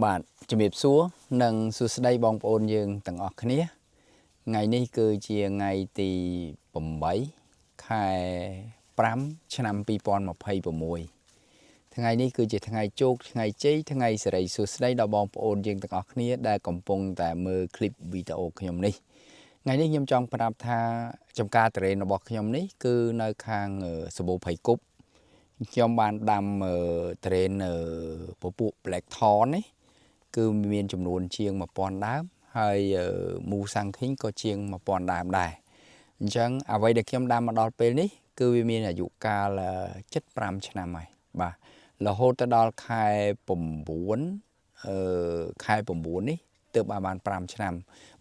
បាទជំរាបសួរនិងសួស្តីបងប្អូនយើងទាំងអស់គ្នាថ្ងៃនេះគឺជាថ្ងៃទី8ខែ5ឆ្នាំ2026ថ្ងៃនេះគឺជាថ្ងៃជោគថ្ងៃជ័យថ្ងៃសិរីសួស្តីដល់បងប្អូនយើងទាំងអស់គ្នាដែលកំពុងតែមើលឃ្លីបវីដេអូខ្ញុំនេះថ្ងៃនេះខ្ញុំចង់ប្រាប់ថាចំការត្រេនរបស់ខ្ញុំនេះគឺនៅខាងសបូភ័យគប់ខ្ញុំបានដាំត្រេនពពួក Black Thorn នេះគឺមានចំនួនជាង 1000 ដើមហើយមូសាំងឃីងក៏ជាង 1000 ដើមដែរអញ្ចឹងអ្វីដែលខ្ញុំដាំមកដល់ពេលនេះគឺវាមានអាយុកាល75ឆ្នាំហើយបាទរហូតទៅដល់ខែ9ខែ9នេះទើបបាន5ឆ្នាំ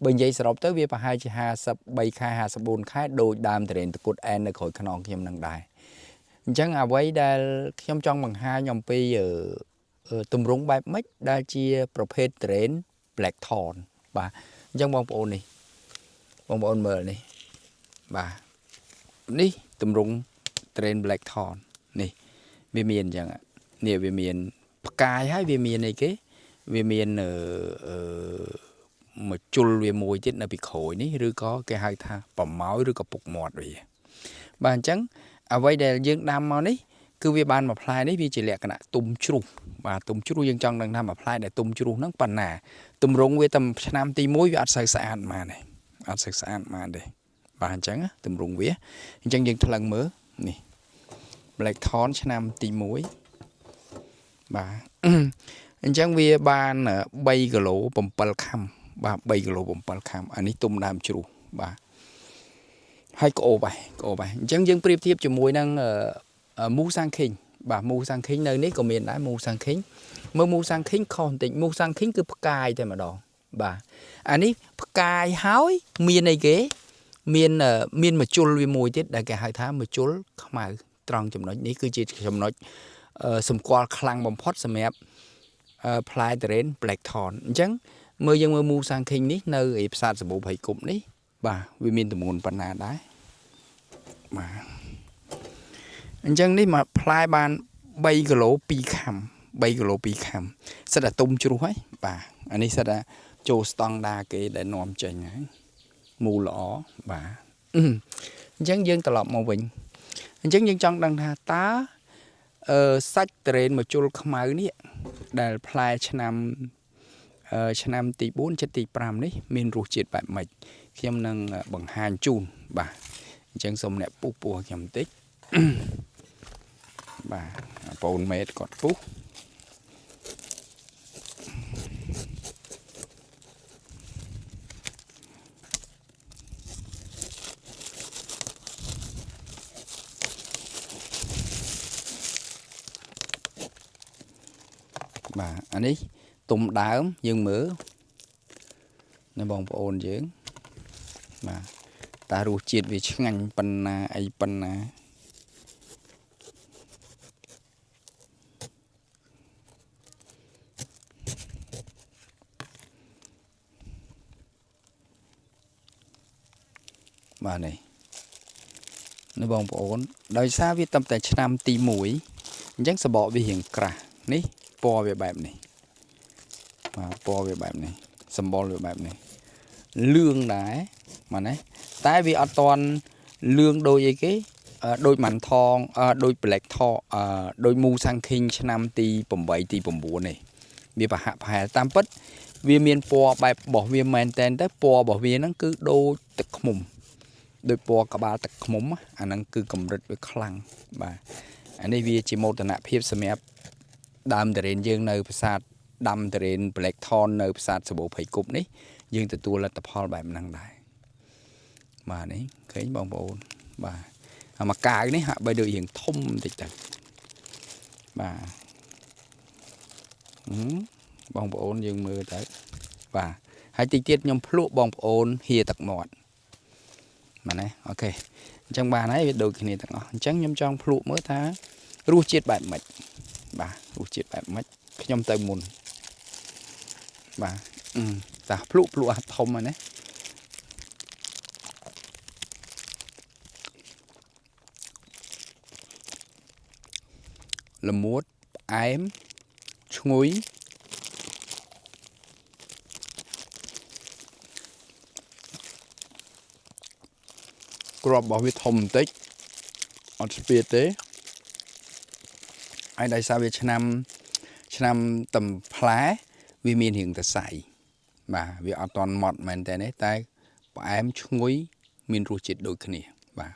បើនិយាយសរុបទៅវាប្រហែលជា53ខែ54ខែដូចដើមត្រេនតគុតអែននៅក្រោយខ្នងខ្ញុំនឹងដែរអញ្ចឹងអ្វីដែលខ្ញុំចង់បង្ហាញអំពីទម្រង់បែបម៉េចដែលជាប្រភេទត្រេន Black Thorn បាទអញ្ចឹងបងប្អូននេះបងប្អូនមើលនេះបាទនេះទម្រង់ត្រេន Black Thorn នេះវាមានអញ្ចឹងនេះវាមានផ្កាយហើយវាមានអីគេវាមានមួយជុលវាមួយទៀតនៅពីក្រួយនេះឬក៏គេហៅថាប្រម៉ោយឬក៏ពុកមាត់វាបាទអញ្ចឹងអ្វីដែលយើងដាំមកនេះគឺវាបានមួយផ្លែនេះវាជាលក្ខណៈទុំជ្រុះបាទទុំជ្រុះយើងចង់ដឹងថាមួយផ្លែដែលទុំជ្រុះហ្នឹងប៉ុណ្ណាទម្រង់វាតែឆ្នាំទី1វាអត់សូវស្អាតប៉ុន្មានទេអត់សូវស្អាតប៉ុន្មានទេបាទអញ្ចឹងទម្រង់វាអញ្ចឹងយើងថ្លឹងមើលនេះ Black Thorn ឆ្នាំទី1បាទអញ្ចឹងវាបាន3គីឡូ7ខាំបាទ3គីឡូ7ខាំអានេះទុំដើមជ្រុះបាទហើយក្អូបហើយអញ្ចឹងយើងប្រៀបធៀបជាមួយនឹងមូសាំងឃីងបាទមូសាំងឃីងនៅនេះក៏មានដែរមូសាំងឃីងមើលមូសាំងឃីងខុសបន្តិចមូសាំងឃីងគឺផ្កាយតែម្ដងបាទអានេះផ្កាយហើយមានអីគេមានមួយជុលវាមួយទៀតដែលគេហៅថាមួយជុលខ្មៅត្រង់ចំណុចនេះគឺជាចំណុចសម្គាល់ខ្លាំងបំផុតសម្រាប់ផ្លែត្រេន Black Thorn អញ្ចឹងមើលយើងមើលមូសាំងឃីងនេះនៅឯផ្សារសបូភ័យគប់នេះបាទវាមានទម្ងន់ប៉ុណ្ណាដែរបាទអញ្ចឹងនេះមកផ្លែបាន3គីឡូ2ខាំ3គីឡូ2ខាំសិតតែទុំជ្រុះហើយបាទអានេះសិតតែចូលស្តង់ដាគេដែលនាំចេញហើយមូលល្អបាទអញ្ចឹងយើងត្រឡប់មកវិញអញ្ចឹងយើងចង់ដឹងថាតើសាច់ត្រេនមួយជុលខ្មៅនេះដែលផ្លែឆ្នាំទី4ចិត្តទី5នេះមានរសជាតិបែបម៉េចខ្ញុំនឹងបង្ហាញជូនបាទអញ្ចឹងសូមអ្នកពុះខ្ញុំបន្តិចបាទបងមេតគាត់ពុះបាទអានេះទុំដើមយើងមើលនៅបងប្អូនយើងបាទតើរសជាតិវាឆ្ងាញ់ប៉ុណ្ណាអីប៉ុណ្ណាបាទនេះនៅបងប្អូនដោយសារវាតាំងតែឆ្នាំទី1អញ្ចឹងសបកវារៀងក្រាស់នេះពណ៌វាបែបនេះបាទពណ៌វាបែបនេះសម្បុរវាបែបនេះលឿងដែរបាទណាតែវាអត់តន់លឿងដូចអីគេដូចម៉ាន់ថងដូច Black Thorn ដូចមូសាំងឃីងឆ្នាំទី8ទី9នេះវាប្រហាក់ប្រហែលតាមពិតវាមានពណ៌បែបរបស់វាមែនតែនទៅពណ៌របស់វាហ្នឹងគឺដូចទឹកឃ្មុំដោយពណ៌ក្បាលទឹកឃ្មុំអាហ្នឹងគឺកម្រិតវាខ្លាំងបាទអានេះវាជាមោទនភាពសម្រាប់ដើមត្រេនយើងនៅប្រាសាទដាំត្រេន Black Thorn នៅប្រាសាទសបូភ័យគប់នេះយើងទទួលលទ្ធផលបែបហ្នឹងដែរបាទនេះឃើញបងប្អូនបាទអាមកកាវនេះហាក់បីដូចរៀងធំបន្តិចទៅបាទបងប្អូនយើងមើលទៅបាទហើយតិចទៀតខ្ញុំភ្លក់បងប្អូនហៀទឹកមាត់បាទណាអូខេអញ្ចឹងបានហើយវាដូចគ្នាទាំងអស់អញ្ចឹងខ្ញុំចង់ភ្លក់មើលថារសជាតិបែបម៉េចបាទរសជាតិបែបម៉េចខ្ញុំទៅមុនបាទតាភ្លក់អាធំហ្នឹងណាល្មួតផ្អែមឈ្ងុយ ក្របរបស់វាធំបន្តិចអត់ស្ពាតទេហើយដោយសារវាឆ្នាំតំផ្លែវាមានរាងសរសៃបាទវាអត់ទាន់ម៉ត់មែនទេទេតែផ្អែមឈ្ងុយមានរសជាតិដូចគ្នាបាទ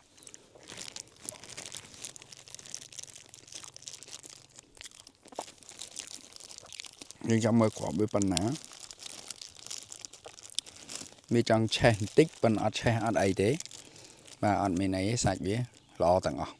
យើងចាំមើលក្របវាប៉ុណ្ណាវាចង់ឆេះបន្តិចប៉ុន្តែអត់ឆេះអត់អីទេបាទអត់មានអីទេសាច់វាល្អទាំងអស់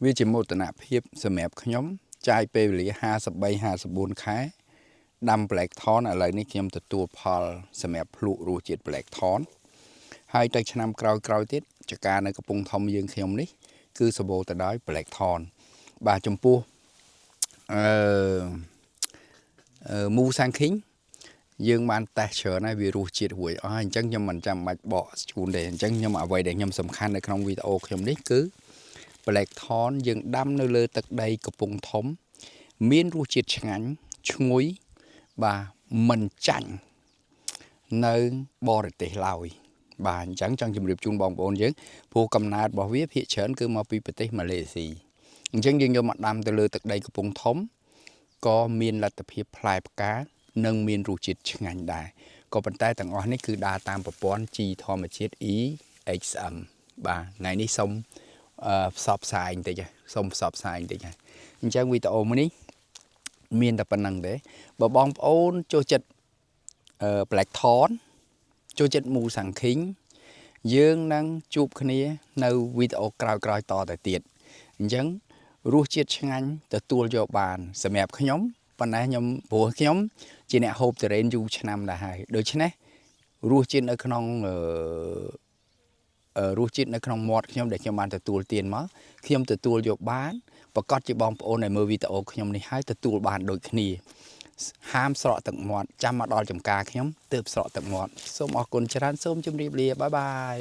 វាជាមោទនភាពសម្រាប់ខ្ញុំចាយពេលវេលា53-54ខែដាំ Black Thorn ឥឡូវនេះខ្ញុំទទួលផលសម្រាប់ភ្លក់រសជាតិ Black Thorn ហើយទៅឆ្នាំក្រោយៗទៀតចការនៅកំពង់ធំយើងខ្ញុំនេះគឺសម្បូរទៅដោយ Black Thorn បាទចំពោះមូសាំងឃីងយើងបានតេស្តច្រើនហើយវារសជាតិរួចអស់ហើយអញ្ចឹងខ្ញុំមិនចាំបាច់បកជូនទេអញ្ចឹងខ្ញុំអ្វីដែលខ្ញុំសំខាន់នៅក្នុងវីដេអូខ្ញុំនេះគឺ Black Thorn យើងដាំនៅលើទឹកដីកំពង់ធំមានរសជាតិឆ្ងាញ់ឈ្ងុយបាទមិនចាញ់នៅបរទេសឡើយបាទអញ្ចឹងចង់ជម្រាបជូនបងប្អូនយើងព្រោះកំណើតរបស់វាភាគច្រើនគឺមកពីប្រទេសម៉ាឡេស៊ីអញ្ចឹងយើងយកមកដាំទៅលើទឹកដីកំពង់ធំក៏មានលទ្ធភាពផ្លែផ្កានិងមានរសជាតិឆ្ងាញ់ដែរក៏ប៉ុន្តែទាំងអស់នេះគឺដើរតាមប្រព័ន្ធជីធម្មជាតិ EXM បាទថ្ងៃនេះសូមផ្សព្វផ្សាយបន្តិចសូមផ្សព្វផ្សាយបន្តិចហើយអញ្ចឹងវីដេអូមួយនេះមានតែប៉ុណ្្នឹងទេបើបងប្អូនចូលចិត្តBlack Thorn ចូលចិត្តមូសាំងឃីងយើងនឹងជួបគ្នានៅវីដេអូក្រោយៗតទៅទៀតអញ្ចឹងរសជាតិឆ្ងាញ់ទទួលយកបានសម្រាប់ខ្ញុំប៉ុន្តែខ្ញុំព្រោះខ្ញុំជាអ្នកហូបទុរេនយូរឆ្នាំដែរហើយដូច្នេះរសជាតិនៅក្នុងរសជាតិនៅក្នុងមាត់ខ្ញុំដែលខ្ញុំបានទទួលទានមកខ្ញុំទទួលយកបានប្រកាសជាបងប្អូនដែលមើលវីដេអូខ្ញុំនេះហើយទទួលបានដូចគ្នាហាមស្រក់ទឹកមាត់ចាំមកដល់ចំការខ្ញុំទើបស្រក់ទឹកមាត់សូមអរគុណច្រើនសូមជម្រាបលាបាយបាយ